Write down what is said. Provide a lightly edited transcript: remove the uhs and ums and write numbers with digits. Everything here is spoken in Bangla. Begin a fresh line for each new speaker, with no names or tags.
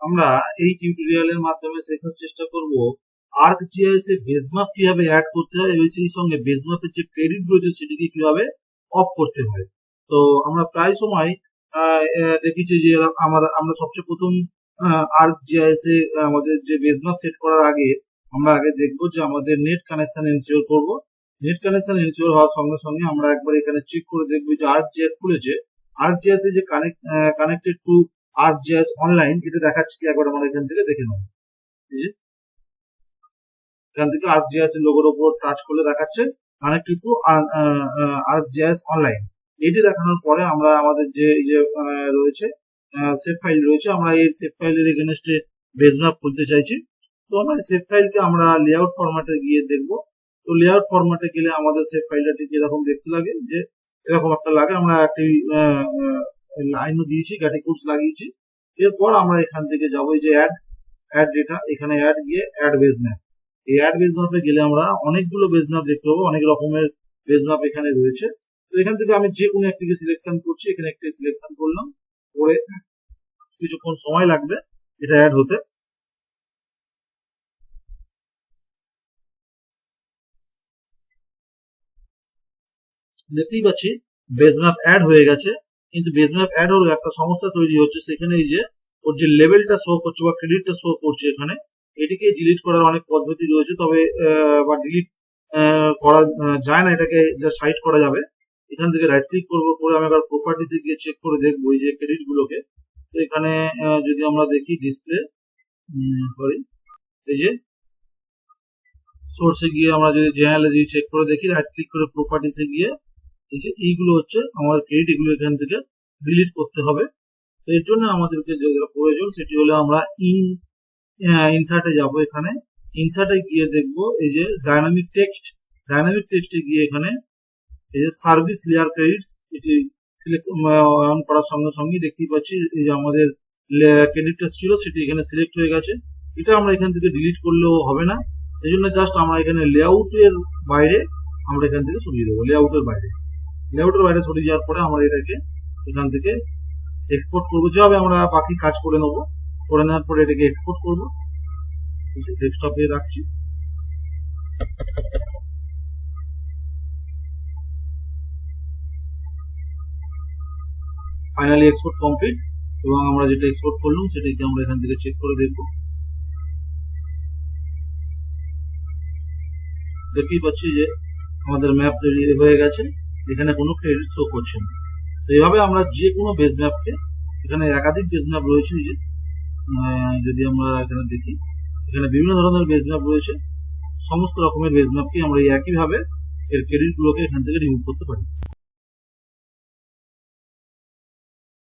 আমরা এই টিউটোরিয়ালের মাধ্যমে শেখার চেষ্টা করব ArcGIS এ বেস ম্যাপ কিভাবে অ্যাড করতে হয় এবং সেই সঙ্গে বেস ম্যাপের যে ক্রেডিট রয়েছে সেটিকে কিভাবে অফ করতে হয়। তো আমরা প্রায় সময় দেখেছি যে আমরা সবচেয়ে প্রথম ArcGIS এ আমাদের যে বেস ম্যাপ সেট করার আগে আমরা আগে দেখবো যে আমাদের নেট কানেকশন এনশিওর করব। নেট কানেকশন এনশিওর হওয়ার সঙ্গে সঙ্গে আমরা একবার এখানে চেক করে দেখবো যে ArcGIS খুলেছে। ArcGIS এ যে কানেক্টেড টু ArcGIS অনলাইন এটা দেখাচ্ছে কি একবার আমরা এখান থেকে দেখে নেব। এখান থেকে ArcGIS এর লোগোর উপর টাচ করলে দেখাচ্ছে কানেক্টেড টু ArcGIS অনলাইন। এটি দেখানোর পরে আমরা আমাদের যে রয়েছে সেভ ফাইল রয়েছে, আমরা এই সেভ ফাইলের এগেইনস্টে বেস ম্যাপ খুলতে চাইছি। তো আমরা সেভ ফাইলকে আমরা লেআউট ফরম্যাটে গিয়ে দেখব। তো লেআউট ফরম্যাটে গেলে আমাদের সেভ ফাইলটা ঠিক এরকম দেখতে লাগে, যে এরকম একটা লাগে। আমরা একটি লাইনও দিয়েছি, ক্যাটেগরিজ লাগিয়েছি। এরপর আমরা এখান থেকে যাবো যে অ্যাড ডেটা, এখানে অ্যাড গিয়ে অ্যাড বেস ম্যাপ। এই অ্যাড বেস ম্যাপে গেলে আমরা অনেকগুলো বেস ম্যাপ দেখতে পাবো, অনেক রকমের বেস ম্যাপ এখানে রয়েছে। তো এখান থেকে আমি যে কোনো একটিকে সিলেকশন করছি, এখানে একটি সিলেকশন করলাম, করে কিছুক্ষণ সময় লাগবে এটা অ্যাড হতে। দেখতেই পাচ্ছি বেস ম্যাপ অ্যাড হয়ে গেছে, কিন্তু বেস ম্যাপ অ্যাড হলে একটা সমস্যা তৈরি হচ্ছে। সেখানে এই যে ওর যে লেভেলটা শো করছে বা ক্রেডিটটা শো করছে, এখানে এটিকে ডিলিট করার অনেক পদ্ধতি রয়েছে, তবে বা ডিলিট করা যায় না, এটাকে জাস্ট হাইড করা যাবে। এখান থেকে রাইট ক্লিক করবো, করে আমি একবার প্রপার্টিসে গিয়ে চেক করে দেখবো এই যে ক্রেডিট গুলোকে। তো এখানে যদি আমরা দেখি ডিসপ্লে এই যে সোর্সে গিয়ে আমরা যদি জেনারেলে যদি চেক করে দেখি, রাইট ক্লিক করে প্রপার্টিসে গিয়ে এই যে এইগুলো হচ্ছে আমার ক্রেডিট, এগুলো এখান থেকে ডিলিট করতে হবে। তো এর জন্য আমাদেরকে যেটা প্রয়োজন সেটি হলো আমরা ইনসার্টে যাব। এখানে ইনসার্টে গিয়ে দেখবো এই যে ডাইনামিক টেক্সটে গিয়ে এখানে এই যে সার্ভিস লেয়ার ক্রেডিটস, এটি সিলেকশন অন করার সঙ্গে সঙ্গে দেখতেই পাচ্ছি এই যে আমাদের ক্রেডিটটা ছিল সেটি এখানে সিলেক্ট হয়ে গেছে। এটা আমরা এখান থেকে ডিলিট করলেও হবে না, সেই জন্য জাস্ট আমরা এখানে লেআউটের বাইরে আমরা এখান থেকে সরিয়ে দেবো। লেআউটের বাইরে সরিয়ে যাওয়ার পরে আমরা এটাকে এখান থেকে এক্সপোর্ট করবো, যেভাবে আমরা বাকি কাজ করে নেবো। করে নেওয়ার পরে এটাকে এক্সপোর্ট করবো, ডেস্কটপে রাখছি। ফাইনালি এক্সপোর্ট কমপ্লিট, এবং আমরা যেটা এক্সপোর্ট করলাম সেটাকে আমরা এখান থেকে চেক করে দেখবো। দেখতেই পাচ্ছি যে আমাদের ম্যাপ তৈরি হয়ে গেছে, এখানে কোনো ক্রেডিট শো করছে না। তো এইভাবে আমরা যে কোনো বেস ম্যাপকে, এখানে একাধিক বেস ম্যাপ রয়েছে, যে যদি আমরা এখানে দেখি এখানে বিভিন্ন ধরনের বেস ম্যাপ রয়েছে। সমস্ত রকমের বেস ম্যাপকে আমরা একইভাবে এর ক্রেডিট গুলোকে এখান থেকে রিমুভ করতে পারি।